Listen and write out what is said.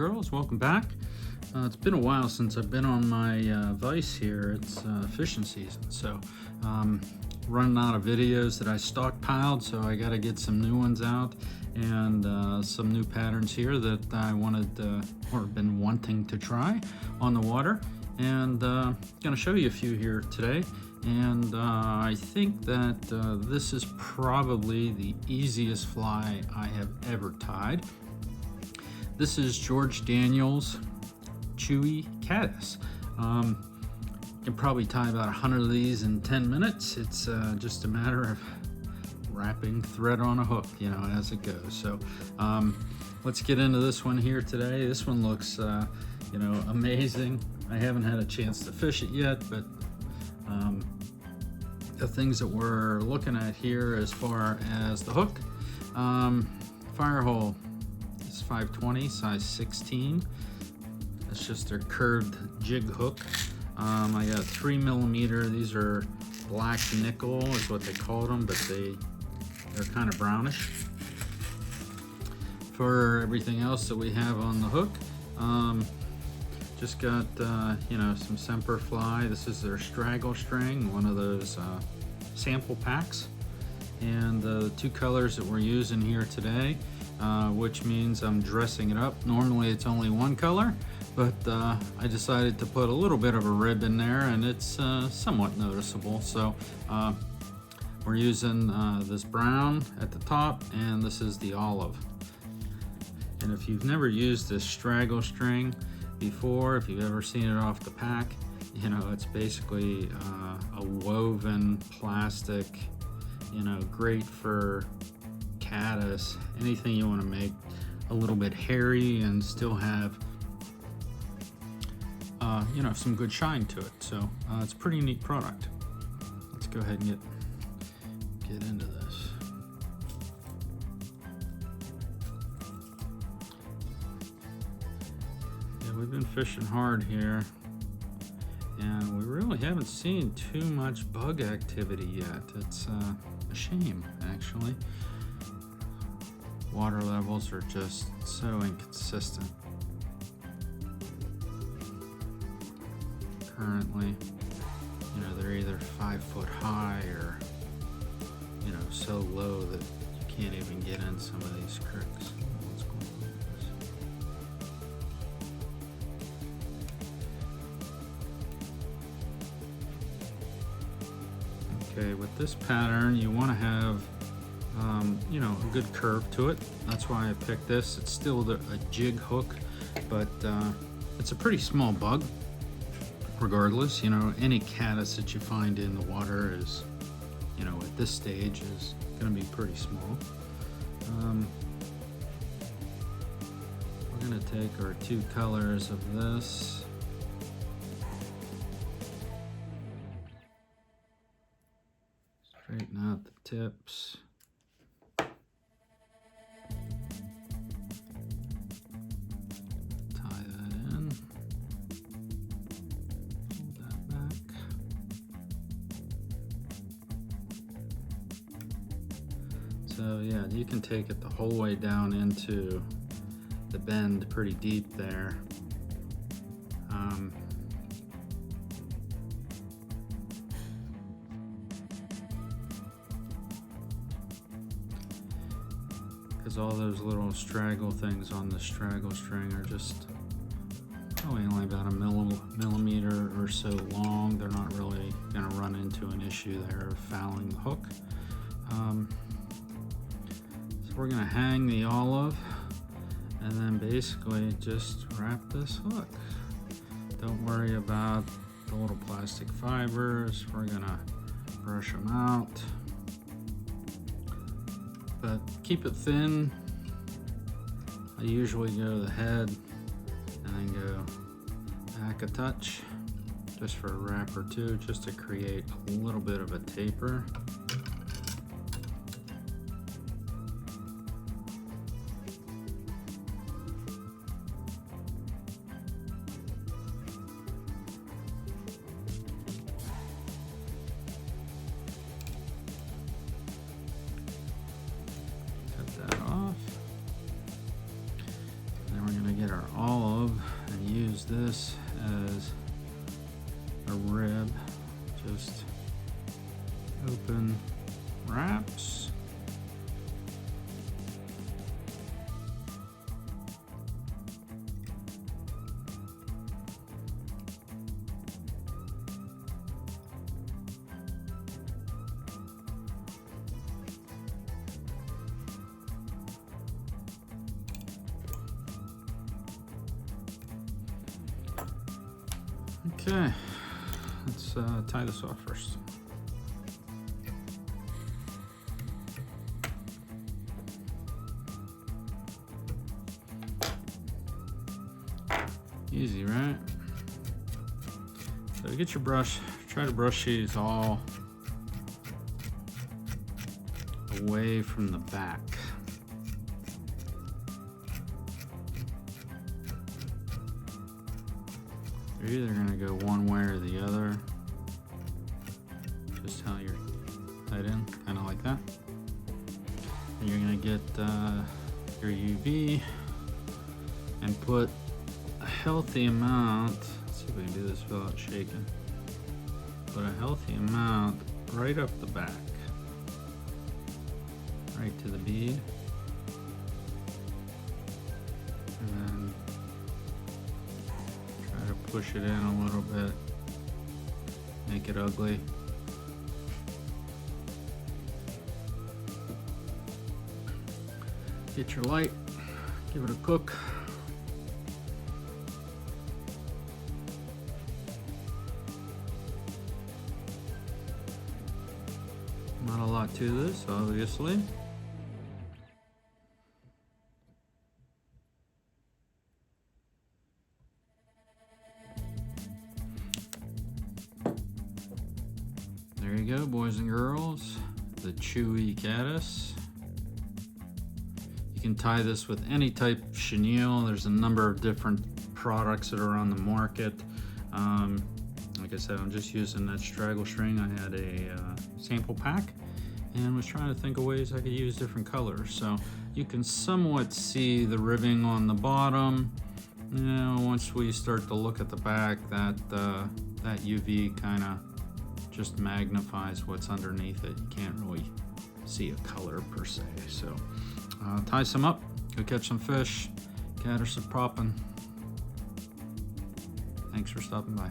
girls, welcome back. It's been a while since I've been on my vise here. It's fishing season, so running out of videos that I stockpiled, so I got to get some new ones out and some new patterns here that I wanted or been wanting to try on the water, and going to show you a few here today. And I think that this is probably the easiest fly I have ever tied. This is George Daniels' Chewy Caddis. You can probably tie about 100 of these in 10 minutes. It's just a matter of wrapping thread on a hook, you know, as it goes. So let's get into this one here today. This one looks, you know, amazing. I haven't had a chance to fish it yet, but the things that we're looking at here as far as the hook, fire hole is 520, size 16. It's just their curved jig hook. I got a 3mm. These are black nickel is what they called them, but they're kind of brownish. For everything else that we have on the hook, just got you know, some Semper fly. This is their straggle string, one of those sample packs, and the two colors that we're using here today, which means I'm dressing it up. Normally it's only one color, but I decided to put a little bit of a rib in there, and it's somewhat noticeable. So we're using this brown at the top, and this is the olive. And if you've never used this straggle string before, if you've ever seen it off the pack, you know, it's basically a woven plastic, you know, great for caddis, anything you want to make a little bit hairy and still have you know, some good shine to it. So it's a pretty neat product. Let's go ahead and get into this. Yeah, we've been fishing hard here, and we really haven't seen too much bug activity yet. It's a shame, actually. Water levels are just so inconsistent currently. You know, they're either 5 foot high or, you know, so low that you can't even get in some of these creeks. What's going on with this? Okay, with this pattern, you want to have you know, a good curve to it. That's why I picked this. It's still a jig hook, but it's a pretty small bug. Regardless, you know, any caddis that you find in the water is, you know, at this stage is going to be pretty small. We're going to take our two colors of this. Straighten out the tips. So yeah, you can take it the whole way down into the bend pretty deep there. Because all those little straggle things on the straggle string are just probably only about a millimeter or so long. They're not really going to run into an issue there of fouling the hook. We're gonna hang the olive and then basically just wrap this hook. Don't worry about the little plastic fibers. We're gonna brush them out, but keep it thin. I usually go the head and then go back a touch just for a wrap or two, just to create a little bit of a taper. rib. Just open wraps. Okay, let's tie this off first. Easy, right? So get your brush, try to brush these all away from the back. You're either gonna go one way or the other. Just how you're tied in, kind of like that. And you're gonna get your UV and put a healthy amount. Let's see if we can do this without shaking. Put a healthy amount right up the back, right to the bead. And then try to push it in a little bit, make it ugly. Get your light, give it a cook. Not a lot to this, obviously. There you go, boys and girls, the Chewy Caddis. You can tie this with any type of chenille. There's a number of different products that are on the market. Like I said, I'm just using that straggle string. I had a sample pack and was trying to think of ways I could use different colors. So you can somewhat see the ribbing on the bottom. You know, once we start to look at the back, that UV kind of just magnifies what's underneath it. You can't really see a color per se. So tie some up, go catch some fish. Caddis are popping. Thanks for stopping by.